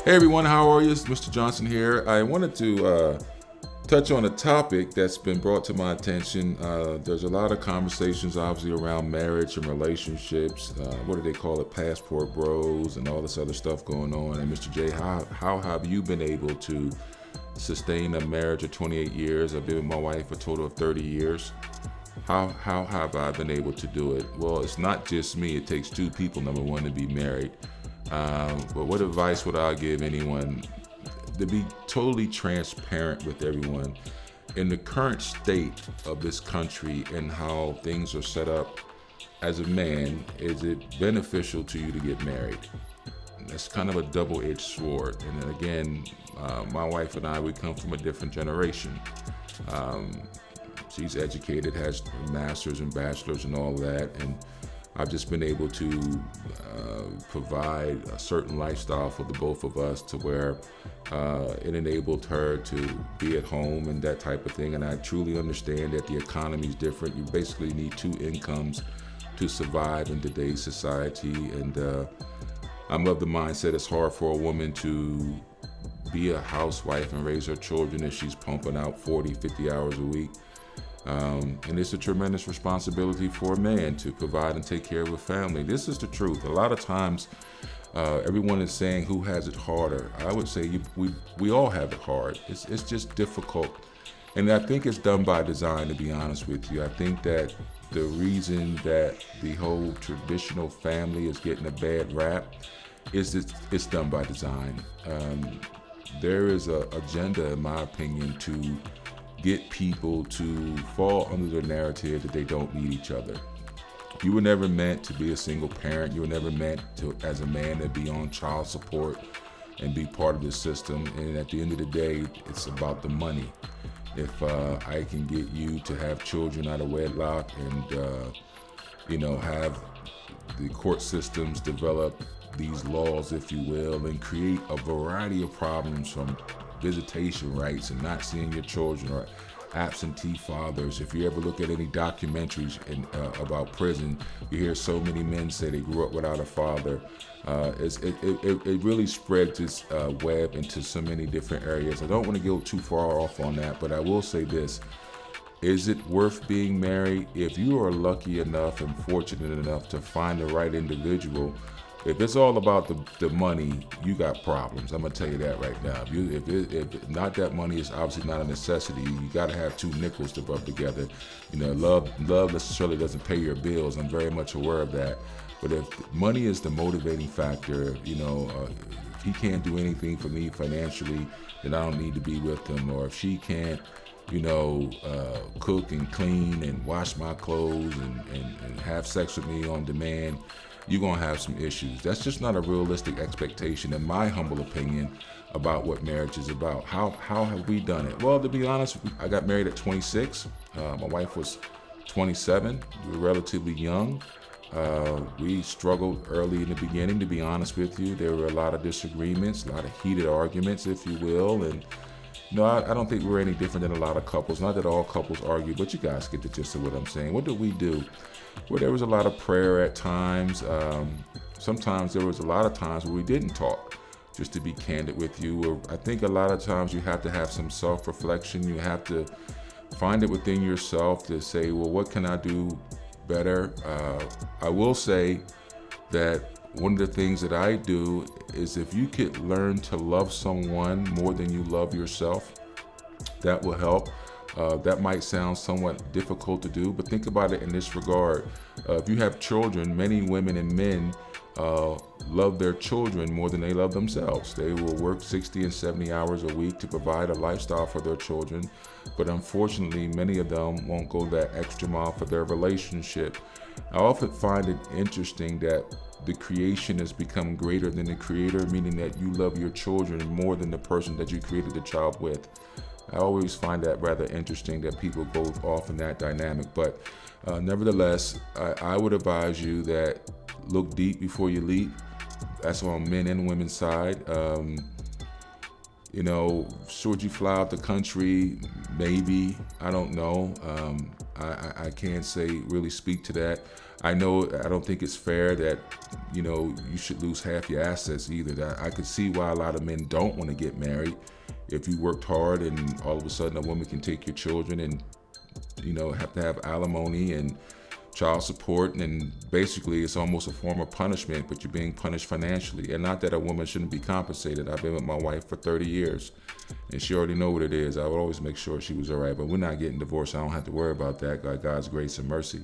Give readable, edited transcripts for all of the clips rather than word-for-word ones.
Hey everyone, how are you? It's Mr. Johnson here. I wanted to touch on a topic that's been brought to my attention. There's a lot of conversations, obviously, around marriage and relationships. What do they call it? Passport bros and all this other stuff going on. And Mr. J, how have you been able to sustain a marriage of 28 years? I've been with my wife a total of 30 years. How have I been able to do it? Well, it's not just me. It takes two people, number one, to be married. But what advice would I give anyone to be totally transparent with everyone in the current state of this country and how things are set up as a man? Is it beneficial to you to get married? That's kind of a double-edged sword. And then again, my wife and I, we come from a different generation. She's educated, has masters and bachelors and all that, and I've just been able to provide a certain lifestyle for the both of us to where it enabled her to be at home and that type of thing. And I truly understand that the economy is different. You basically need two incomes to survive in today's society. And I'm of the mindset it's hard for a woman to be a housewife and raise her children if she's pumping out 40, 50 hours a week. And it's a tremendous responsibility for a man to provide and take care of a family. This is the truth. A lot of times, everyone is saying who has it harder. I would say we all have it hard. It's just difficult. And I think it's done by design, to be honest with you. I think that the reason that the whole traditional family is getting a bad rap is that it's done by design. There is an agenda, in my opinion, to get people to fall under the narrative that they don't need each other. You were never meant to be a single parent. You were never meant to, as a man, to be on child support and be part of the system. And at the end of the day, it's about the money. If I can get you to have children out of wedlock and, have the court systems develop these laws, if you will, and create a variety of problems from visitation rights and not seeing your children or absentee fathers. If you ever look at any documentaries about prison, you hear so many men say they grew up without a father. It really spreads its web into so many different areas. I don't want to go too far off on that, but I will say this. Is it worth being married? If you are lucky enough and fortunate enough to find the right individual, if it's all about the money, you got problems. I'm gonna tell you that right now. If not, that money is obviously not a necessity. You got to have two nickels to rub together. Love necessarily doesn't pay your bills. I'm very much aware of that. But if money is the motivating factor, if he can't do anything for me financially, then I don't need to be with him. Or if she can't, cook and clean and wash my clothes and have sex with me on demand, you're gonna have some issues. That's just not a realistic expectation, in my humble opinion, about what marriage is about. How have we done it? Well, to be honest, I got married at 26. My wife was 27. We were relatively young. We struggled early in the beginning, to be honest with you. There were a lot of disagreements, a lot of heated arguments, if you will, and I don't think we're any different than a lot of couples. Not that all couples argue, but you guys get the gist of what I'm saying. What did we do? Well, there was a lot of prayer at times. Sometimes there was a lot of times where we didn't talk, just to be candid with you. I think a lot of times you have to have some self-reflection. You have to find it within yourself to say, well, what can I do better? I will say that one of the things that I do is if you could learn to love someone more than you love yourself, that will help. That might sound somewhat difficult to do, but think about it in this regard. If you have children, many women and men love their children more than they love themselves. They will work 60 and 70 hours a week to provide a lifestyle for their children, but unfortunately, many of them won't go that extra mile for their relationship. I often find it interesting that the creation has become greater than the creator, meaning that you love your children more than the person that you created the child with. I always find that rather interesting that people go off in that dynamic. But nevertheless, I would advise you that look deep before you leap. That's on men and women's side. Should you fly out the country? Maybe. I don't know. I can't really speak to that. I don't think it's fair that you should lose half your assets either. That I could see why a lot of men don't want to get married. If you worked hard and all of a sudden a woman can take your children and, have to have alimony and child support, and basically it's almost a form of punishment, but you're being punished financially. And not that a woman shouldn't be compensated. I've been with my wife for 30 years and she already know what it is. I would always make sure she was all right, but we're not getting divorced. I don't have to worry about that, by God's grace and mercy.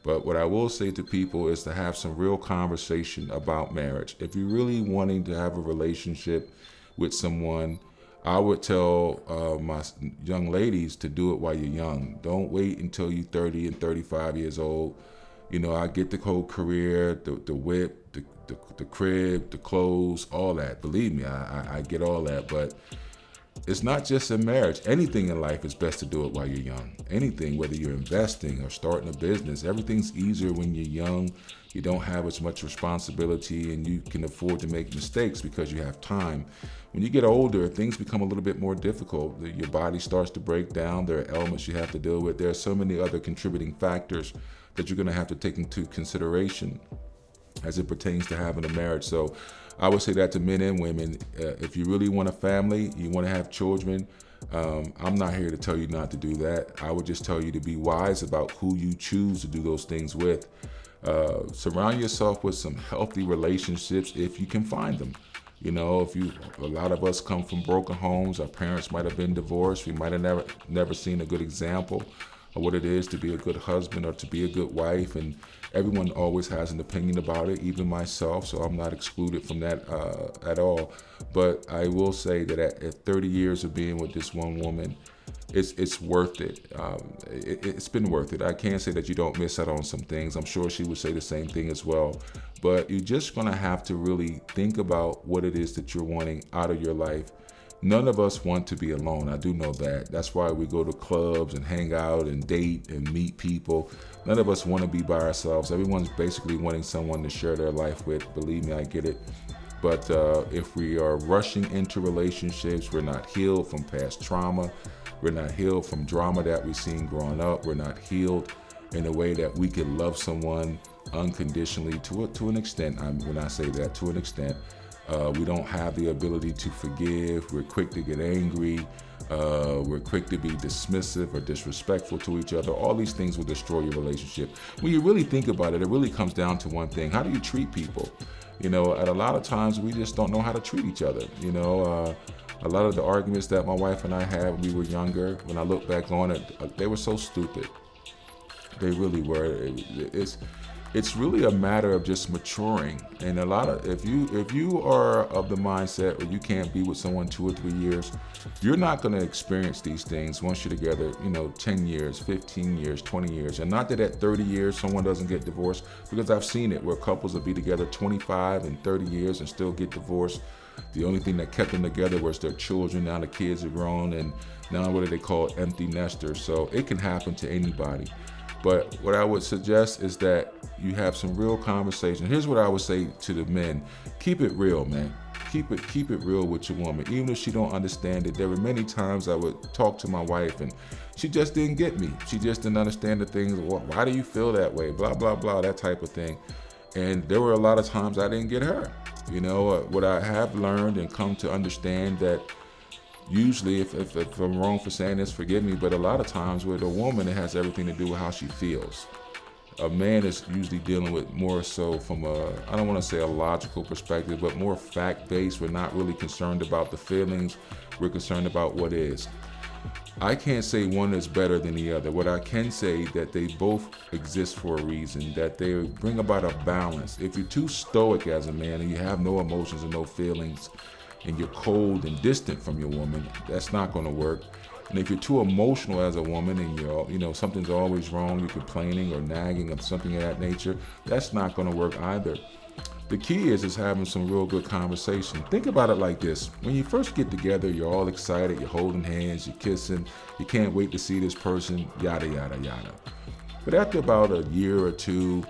But what I will say to people is to have some real conversation about marriage. If you're really wanting to have a relationship with someone, I would tell my young ladies to do it while you're young. Don't wait until you're 30 and 35 years old. I get the whole career, the whip, the crib, the clothes, all that. Believe me, I get all that. But it's not just in marriage. Anything in life is best to do it while you're young. Anything, whether you're investing or starting a business, everything's easier when you're young. You don't have as much responsibility and you can afford to make mistakes because you have time. When you get older, things become a little bit more difficult. Your body starts to break down. There are elements you have to deal with. There are so many other contributing factors that you're going to have to take into consideration as it pertains to having a marriage. So I would say that to men and women, if you really want a family, you want to have children, I'm not here to tell you not to do that. I would just tell you to be wise about who you choose to do those things with. Surround yourself with some healthy relationships if you can find them. A lot of us come from broken homes. Our parents might have been divorced. We might have never seen a good example of what it is to be a good husband or to be a good wife. And everyone always has an opinion about it, even myself. So I'm not excluded from that at all. But I will say that at 30 years of being with this one woman, it's worth it. It's been worth it. I can't say that you don't miss out on some things. I'm sure she would say the same thing as well. But you're just going to have to really think about what it is that you're wanting out of your life. None of us want to be alone. I do know that. That's why we go to clubs and hang out and date and meet people. None of us want to be by ourselves. Everyone's basically wanting someone to share their life with. Believe me, I get it. But if we are rushing into relationships, we're not healed from past trauma. We're not healed from drama that we've seen growing up. We're not healed in a way that we can love someone unconditionally to an extent. When I say that, to an extent. We don't have the ability to forgive. We're quick to get angry. We're quick to be dismissive or disrespectful to each other. All these things will destroy your relationship. When you really think about it, it really comes down to one thing. How do you treat people? At a lot of times we just don't know how to treat each other. A lot of the arguments that my wife and I had when we were younger, when I look back on it, they were so stupid. They really were. It's really a matter of just maturing. And if you are of the mindset where you can't be with someone 2 or 3 years, you're not going to experience these things once you're together, 10 years, 15 years, 20 years. And not that at 30 years someone doesn't get divorced, because I've seen it where couples will be together 25 and 30 years and still get divorced. The only thing that kept them together was their children. Now the kids are grown and now what do they call empty nesters? So it can happen to anybody. But what I would suggest is that you have some real conversation. Here's what I would say to the men. Keep it real, man. Keep it real with your woman. Even if she don't understand it, there were many times I would talk to my wife and she just didn't get me. She just didn't understand the things. Why do you feel that way? Blah, blah, blah, that type of thing. And there were a lot of times I didn't get her. What I have learned and come to understand that usually, if I'm wrong for saying this, forgive me, but a lot of times with a woman, it has everything to do with how she feels. A man is usually dealing with more so from I don't want to say a logical perspective, but more fact-based. We're not really concerned about the feelings. We're concerned about what is. I can't say one is better than the other. What I can say that they both exist for a reason, that they bring about a balance. If you're too stoic as a man and you have no emotions and no feelings, and you're cold and distant from your woman, that's not going to work. And if you're too emotional as a woman and something's always wrong, you're complaining or nagging or something of that nature, that's not going to work either. The key is having some real good conversation. Think about it like this. When you first get together, you're all excited, you're holding hands, you're kissing, you can't wait to see this person, yada, yada, yada. But after about a year or two,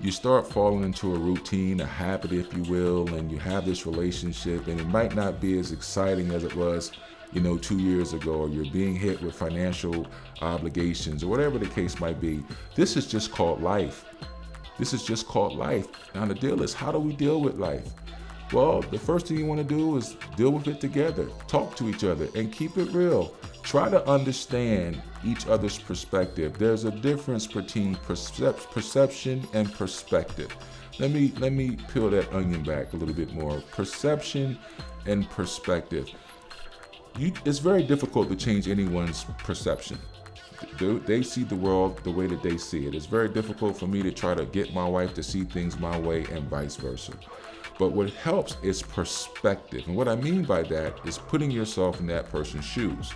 you start falling into a routine, a habit, if you will, and you have this relationship, and it might not be as exciting as it was, 2 years ago, or you're being hit with financial obligations, or whatever the case might be. This is just called life. This is just called life. Now the deal is, how do we deal with life? Well, the first thing you want to do is deal with it together. Talk to each other and keep it real. Try to understand each other's perspective. There's a difference between perception and perspective. Let me peel that onion back a little bit more. Perception and perspective. It's very difficult to change anyone's perception. They see the world the way that they see it. It's very difficult for me to try to get my wife to see things my way and vice versa. But what helps is perspective. And what I mean by that is putting yourself in that person's shoes,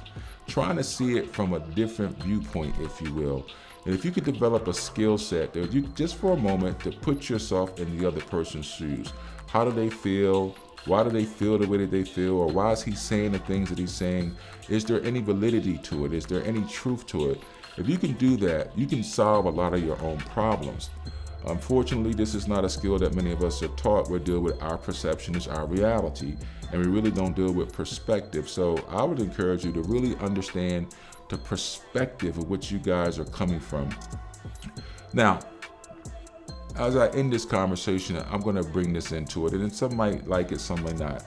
trying to see it from a different viewpoint, if you will. And if you could develop a skill set that you just for a moment to put yourself in the other person's shoes. How do they feel? Why do they feel the way that they feel? Or why is he saying the things that he's saying? Is there any validity to it? Is there any truth to it? If you can do that, you can solve a lot of your own problems. Unfortunately, this is not a skill that many of us are taught. We deal with our perception is our reality, and we really don't deal with perspective. So I would encourage you to really understand the perspective of which you guys are coming from. Now, as I end this conversation, I'm going to bring this into it, and some might like it, some might not.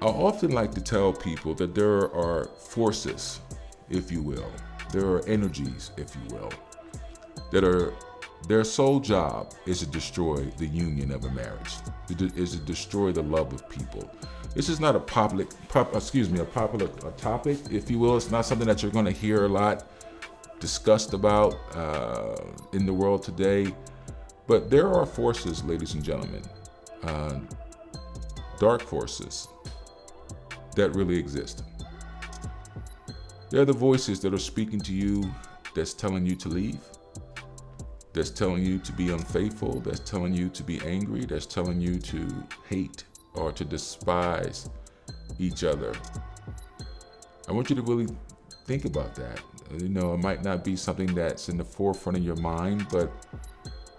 I often like to tell people that there are forces, if you will, there are energies, if you will, that are their sole job is to destroy the union of a marriage, is to destroy the love of people. This is not a popular topic, if you will. It's not something that you're going to hear a lot discussed about in the world today. But there are forces, ladies and gentlemen, dark forces that really exist. They're the voices that are speaking to you, that's telling you to leave, that's telling you to be unfaithful, that's telling you to be angry, that's telling you to hate or to despise each other. I want you to really think about that. You know, it might not be something that's in the forefront of your mind, but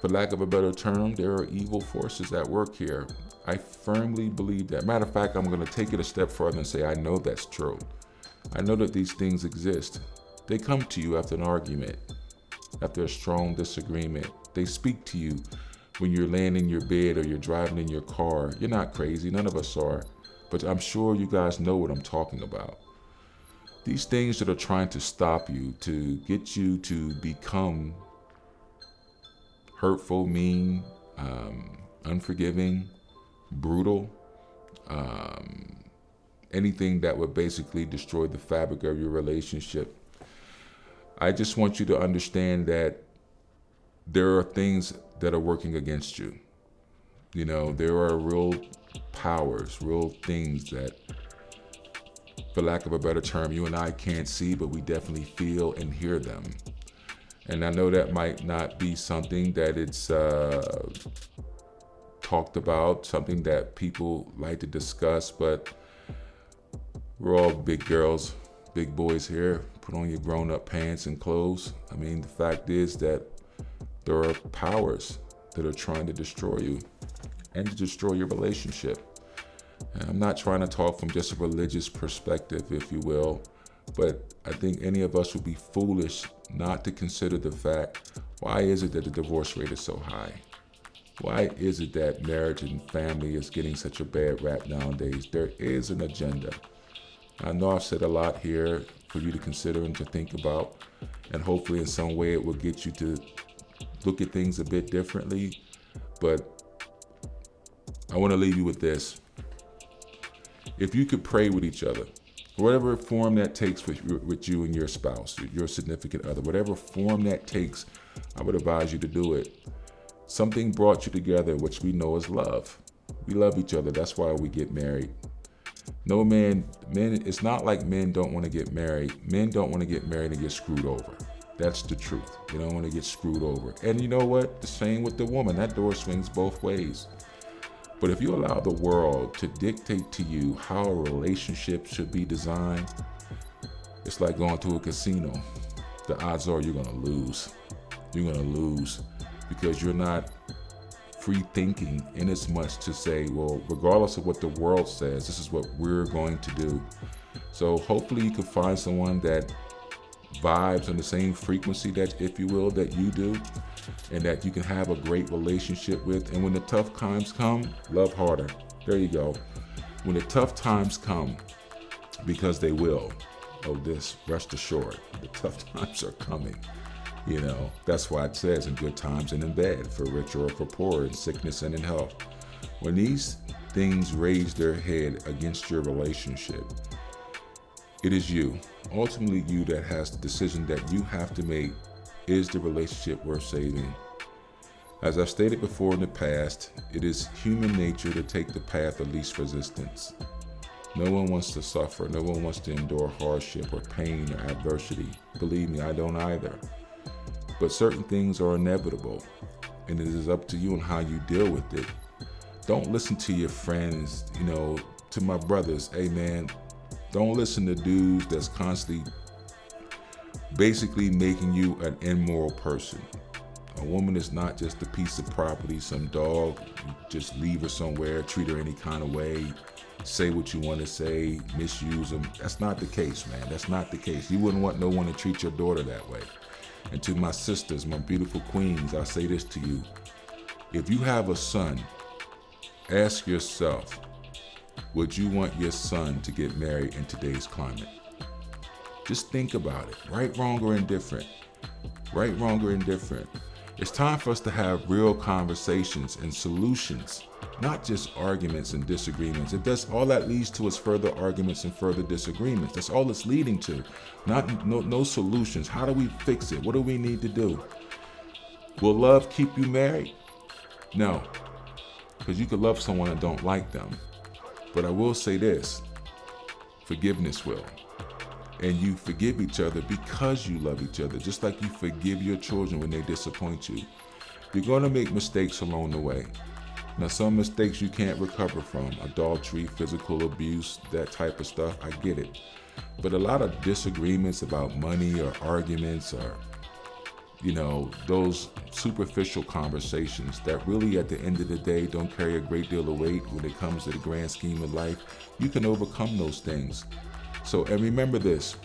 for lack of a better term, there are evil forces at work here. I firmly believe that. Matter of fact, I'm going to take it a step further and say I know that's true. I know that these things exist. They come to you after an argument, after a strong disagreement. They speak to you when you're laying in your bed or you're driving in your car. You're not crazy, none of us are, but I'm sure you guys know what I'm talking about. These things that are trying to stop you, to get you to become hurtful, mean, unforgiving, brutal, anything that would basically destroy the fabric of your relationship. I just want you to understand that there are things that are working against you. You know, there are real powers, real things that, for lack of a better term, you and I can't see, but we definitely feel and hear them. And I know that might not be something that it's talked about, something that people like to discuss, but we're all big girls, big boys here. Put on your grown-up pants and clothes. I mean, the fact is that there are powers that are trying to destroy you and to destroy your relationship. And I'm not trying to talk from just a religious perspective, if you will, but I think any of us would be foolish not to consider the fact, why is it that the divorce rate is so high? Why is it that marriage and family is getting such a bad rap nowadays? There is an agenda. I know I've said a lot here for you to consider and to think about, and hopefully in some way it will get you to look at things a bit differently. But I want to leave you with this. If you could pray with each other, whatever form that takes with you and your spouse, your significant other, whatever form that takes, I would advise you to do it. Something brought you together, which we know is love. We love each other. That's why we get married. No men, it's not like men don't want to get married. Men don't want to get married and get screwed over. That's the truth. They don't want to get screwed over. And you know what? The same with the woman. That door swings both ways. But if you allow the world to dictate to you how a relationship should be designed, it's like going to a casino. The odds are you're going to lose. You're going to lose because you're not free thinking in as much to say, well, regardless of what the world says, this is what we're going to do. So hopefully you can find someone that vibes on the same frequency that, if you will, that you do. and that you can have a great relationship with. And when the tough times come, love harder. There you go. When the tough times come, because they will, rest assured, the tough times are coming. That's why it says in good times and in bad, for richer or for poorer, in sickness and in health. When these things raise their head against your relationship, it is you, ultimately you, that has the decision that you have to make. Is the relationship worth saving? As I've stated before in the past, it is human nature to take the path of least resistance. No one wants to suffer. No one wants to endure hardship or pain or adversity. Believe me, I don't either. But certain things are inevitable, and it is up to you on how you deal with it. Don't listen to your friends, to my brothers. Hey man, don't listen to dudes that's constantly basically making you an immoral person. A woman is not just a piece of property, some dog. You just leave her somewhere, treat her any kind of way, say what you want to say, misuse them. That's not the case, man. That's not the case. You wouldn't want no one to treat your daughter that way. And to my sisters, my beautiful queens, I say this to you. If you have a son, ask yourself, would you want your son to get married in today's climate? Just think about it. Right, wrong, or indifferent. Right, wrong, or indifferent. It's time for us to have real conversations and solutions, not just arguments and disagreements. All that leads to is further arguments and further disagreements. That's all it's leading to. No solutions. How do we fix it? What do we need to do? Will love keep you married? No, because you could love someone and don't like them. But I will say this, forgiveness will. And you forgive each other because you love each other, just like you forgive your children when they disappoint you. You're going to make mistakes along the way. Now, some mistakes you can't recover from, adultery, physical abuse, that type of stuff, I get it. But a lot of disagreements about money or arguments or, those superficial conversations that really at the end of the day don't carry a great deal of weight when it comes to the grand scheme of life, you can overcome those things. So, and remember this,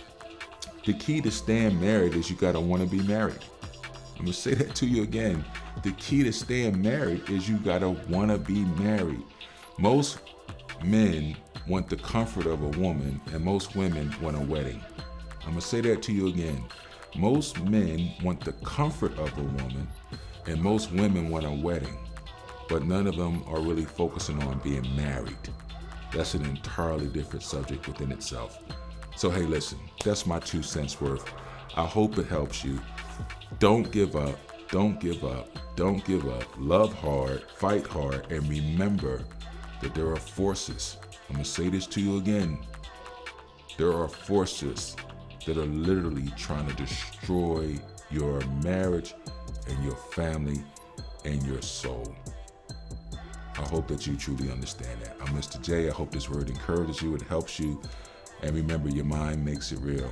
the key to staying married is you gotta wanna be married. I'm gonna say that to you again. The key to staying married is you gotta wanna be married. Most men want the comfort of a woman, and most women want a wedding. I'm gonna say that to you again. Most men want the comfort of a woman, and most women want a wedding, but none of them are really focusing on being married. That's an entirely different subject within itself. So hey, listen, that's my 2 cents worth. I hope it helps you. Don't give up, don't give up, don't give up. Love hard, fight hard, and remember that there are forces. I'm gonna say this to you again. There are forces that are literally trying to destroy your marriage and your family and your soul. I hope that you truly understand that. I'm Mr. J. I hope this word encourages you, it helps you. And remember, your mind makes it real.